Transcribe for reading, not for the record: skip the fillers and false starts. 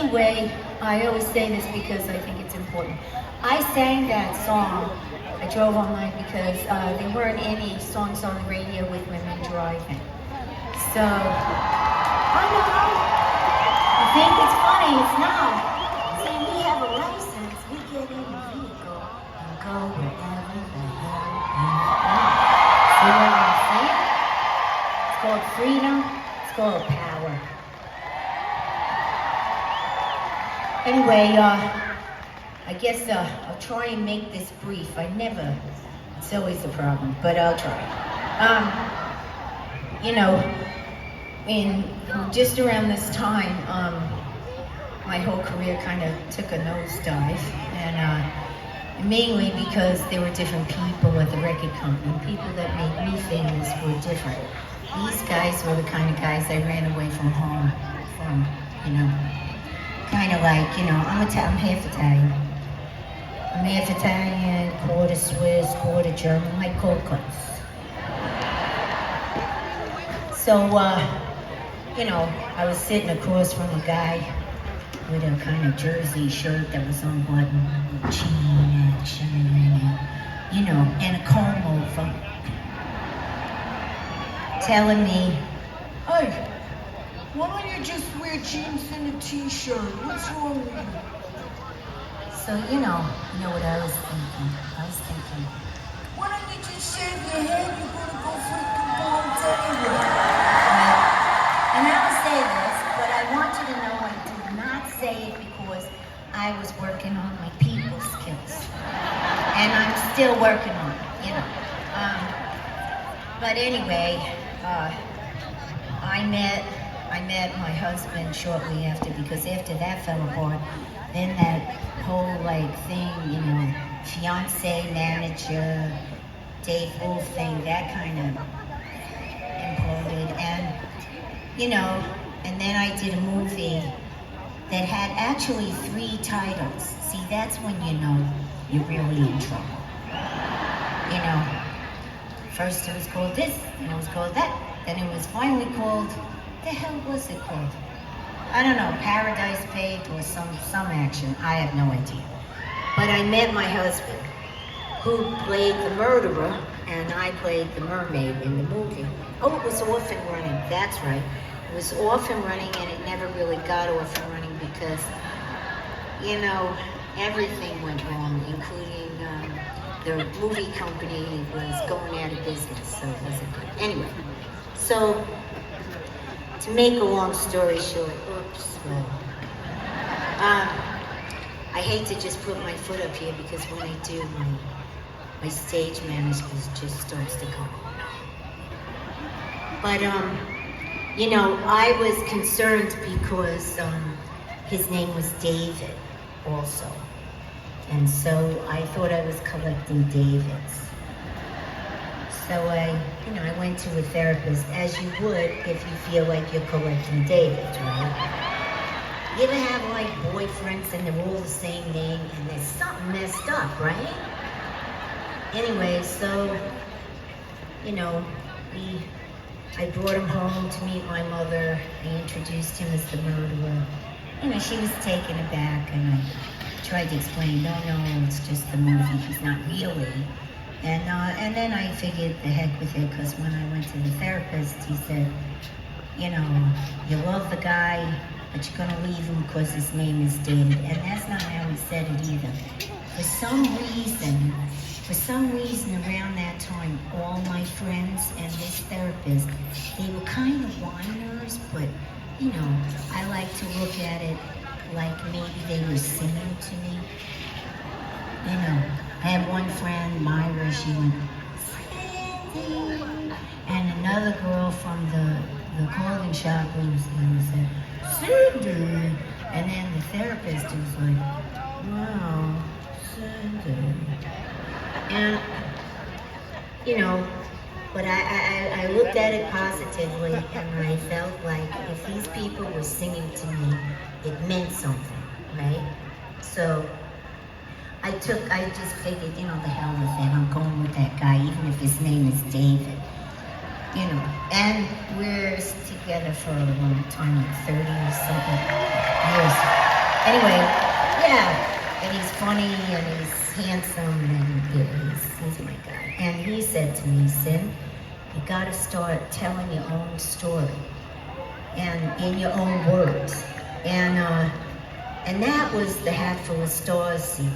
anyway, I always say this because I think it's important. I sang that song. I drove all night because there weren't any songs on the radio with women driving. So, I know. You think it's funny? It's not. See, we have a license. We get in a vehicle and go wherever the hell we want. See what I'm saying? It's called freedom. It's called power. Anyway, I guess I'll try and make this brief. It's always a problem, but I'll try. You know, in just around this time, my whole career kind of took a nosedive, and mainly because there were different people at the record company. People that made me famous were different. These guys were the kind of guys I ran away from home from, you know. Kind of like, you know, I'm half Italian. I'm half Italian, quarter Swiss, quarter German, like cold cuts. So, you know, I was sitting across from a guy with a kind of jersey shirt that was unbuttoned, chain action, you know, and a comb over, telling me, "Hey, why don't you just wear jeans and a t-shirt? What's wrong with you?" So, you know what I was thinking? I was thinking, why don't you just shave your head? You're gonna go freaking bald anyway. And I will say this, but I want you to know I did not say it because I was working on my people skills. And I'm still working on it, you know. But anyway, I met my husband shortly after, because after that fell apart, then that whole like thing, you know, fiance, manager, Dave Wolf thing, that kind of imploded. And, you know, and then I did a movie that had actually 3 titles. See, that's when you know you're really in trouble. You know, first it was called this, and it was called that, then it was finally called, the hell was it called? I don't know, Paradise Paved or some action. I have no idea. But I met my husband, who played the murderer, and I played the mermaid in the movie. Oh, it was off and running. That's right. It was off and running, and it never really got off and running because, you know, everything went wrong, including the movie company was going out of business, so it wasn't good. Anyway, so to make a long story short, I hate to just put my foot up here because when I do, my stage manager just starts to go. But you know, I was concerned because his name was David also. And so I thought I was collecting Davids. So I went to a therapist, as you would if you feel like you're collecting Davids, right? You ever have like boyfriends and they're all the same name and there's something messed up, right? Anyway, so, you know, I brought him home to meet my mother. I introduced him as the murderer. You know, she was taken aback, and I tried to explain, no, it's just the movie, he's not really. And then I figured the heck with it, because when I went to the therapist, he said, you know, you love the guy, but you're gonna leave him because his name is David. And that's not how he said it either. For some reason around that time, all my friends and this therapist, they were kind of whiners, but, you know, I like to look at it like maybe they were singing to me. You know, I had one friend, Myra, she went, Cyndi. And another girl from the clothing shop was said, Cyndi. And then the therapist was like, wow, Cyndi. And, you know, but I looked at it positively, and I felt like if these people were singing to me, it meant something, right? So I just figured, you know, the hell with it. I'm going with that guy, even if his name is David. You know, and we're together for a long time, like 30 or something years. Anyway, yeah, and he's funny and he's handsome and yeah, he's my guy. And he said to me, Sin, you gotta start telling your own story and in your own words. And that was the Hat Full of Stars CD.